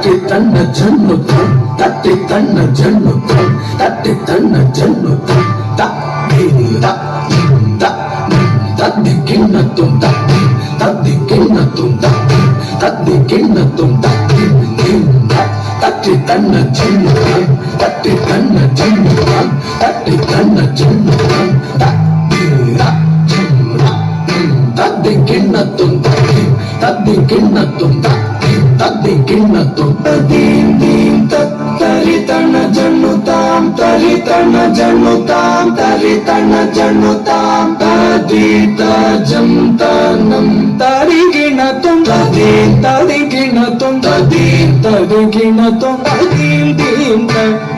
தட்டி தன்ன ஜன்னுத்தம் தட்டி தன்ன ஜன்னுத்தம் தட்டி தன்ன ஜன்னுத்தம் தத்தி கிண்ணத்தும் தத்தி தத்தி கிண்ணத்தும் தத்தி தத்தி கிண்ணத்தும் தத்தி தட்டி தன்ன ஜன்னுத்தம் தட்டி தன்ன ஜன்னுத்தம் தட்டி தன்ன ஜன்னுத்தம் தத்தி கிண்ணத்தும் தத்தி தத்தி கிண்ணத்தும் தத்தி தத்தி கிண்ணத்தும் தீம் தீம் தரி தன ஜன்னுதாம் தரி தன ஜன்னுதாம் தரி தன ஜன்னுதாம் ததி தஜம் தனம் தரி கிண்ணத்தும் ததீம் தரி கிண்ணத்தும் ததீம் தரி கிண்ணத்தும் ததீம் தீம்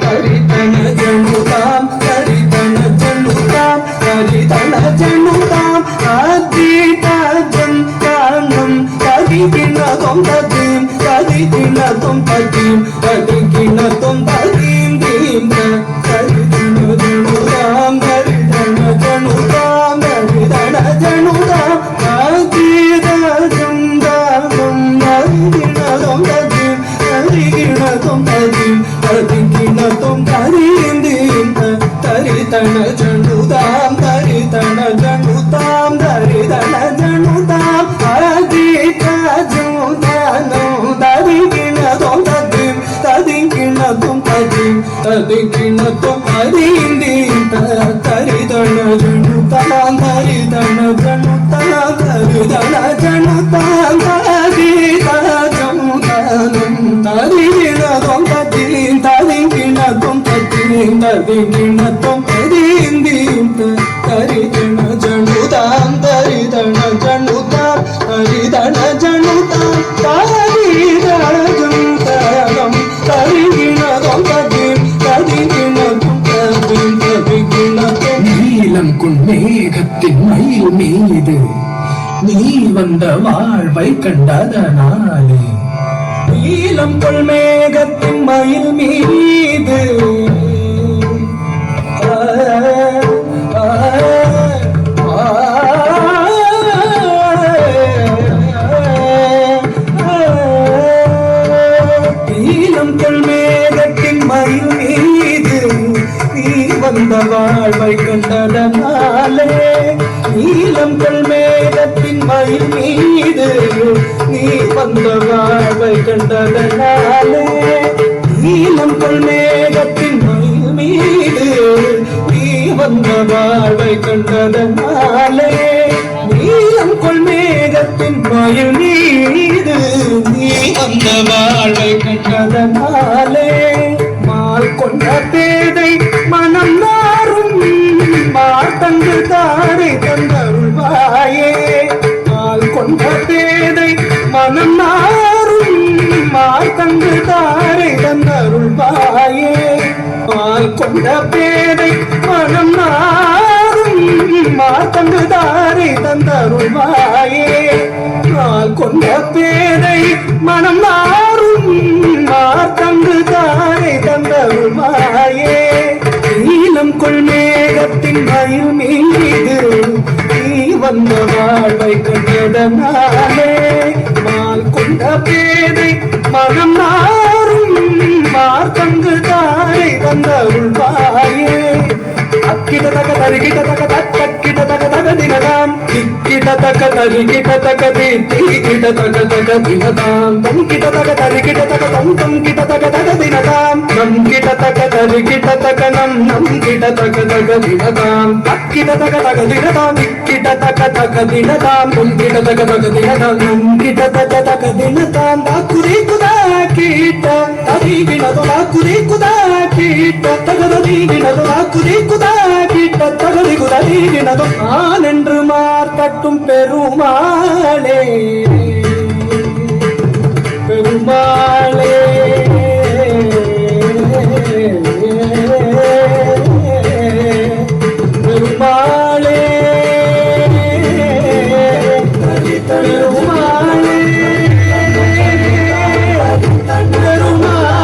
தரி தன ஜன்னுதாம் தரி தன ஜன்னுதாம் தரி தன ஜன்னுதாம் ததி தஜம் தனம் தரி கிண்ணத்தும் ததீம் தரி கிண்ணத்தும் ததீம் தரி கிண்ணத்தும் ததீம் தீம் தரி தன ஜன்னுதாம் தரி தன ஜன்னுதாம் தரி தன ஜன்னுதாம் ததி தஜம் தனம் தரி கிண்ணத்தும் ததீம் தரி கிண்ணத்தும் ததீம் தரி கிண்ணத்தும் ததீம் தீம் தரி தன ஜன்னுதாம் தரி தன ஜன்னுதாம் தரி தன ஜன்னுதாம் ததி தஜம் தனம் தரி கிண்ணத்தும் ததீம் தரி கிண்ணத்தும் ததீம் தரி கிண்ணத்தும் ததீம் தீம் தரி தன ஜன்னுதாம் தரி தன ஜன்னுதாம் தரி தன ஜன்னுதாம் ததி தஜம் தனம் தரி கிண்ணத்தும் ததீம் தரி கிண்ணத்தும் ததீம் தரி கிண்ணத்தும் ததீம் தீம் தரி தன ஜன்னுதாம் தரி தன ஜன்னுதாம் தரி தன ஜன்னுதாம் ததி தஜம் தனம் தரி கிண்ணத்தும் ததீம் தரி கிண்ணத்தும் ததீம் தரி கிண்ணத்தும் நீலம் குன்மேகத்தின் மயில் மீது நீ வந்த வாழ்வை கண்டதனாலே நீலம் கொள்மேகத்தின் மயில் மீது நீலம் கொள்மேகத்தின் மயில் மீது நீ வந்த வாழ்வை கண்டதனாலே நீலம் கொள்மேகத்தின் மயில் மீது நீ வந்த வாழ்வை கண்டதனாலே நீலம் கொள்மேகத்தின் மயில் மீது நீ வந்த வாழ்வை கண்டதனாலே நீலம் கொள்மேகத்தின் மயில் மீது நீ வந்த வாழ்வை கண்டதனாலே மால் கொண்ட பேதை மனம் நாரும் மார்த்தங்கு தாரை தந்தருள்வாயே மால் கொண்ட பேதை மனம் நாரும் மார்த்தங்கு தாரை தந்தருள்வாயே மால் கொண்ட பேதை மனம் நாரும் மார்த்தங்கு தாரை தந்தருள்வாயே மால் கொண்ட பேதை மனம் நாரும் மார்த்தங்கு தாரை தந்தருள்வாயே நீலம் கொள்மேகத்தின் மயில் மீது நீ வந்த வாழ்வை கண்டதனாலே மால் கொண்ட பேதை மனம் நாரும் மார்த்தங்கு தாரை தந்தருள்வாயே அக்கிட தக தரிகிட தக தக்கிட தக தக தினதாம் திக்கிட தக தரிகிட தக திக்கிட தக தக தினதாம் தம் கிட தக தரிகிட தக தம் தம் கிட தக தக தினதாம் நம் கிட தக தரிகிட தக நம் கிட தக தக தினதாம் தக்கிட தக தக தினதாம் திக்கிட தக தக தினதாம் நம் கிட தக தக தினதாம் நம் கிட தக தக தினதாம் தாக்குரி குதா கீட்ட தரி வினதோ தாக்குரி குதா கீட்ட தகதரி வினதோ தாக்குரி குதா கீட்ட தகதி குதரி வினதோ நான் என்று மார்த்தட்டும் பெருமாளே பெருமாளே பெருமாளே பெருமாளே பெருமாளே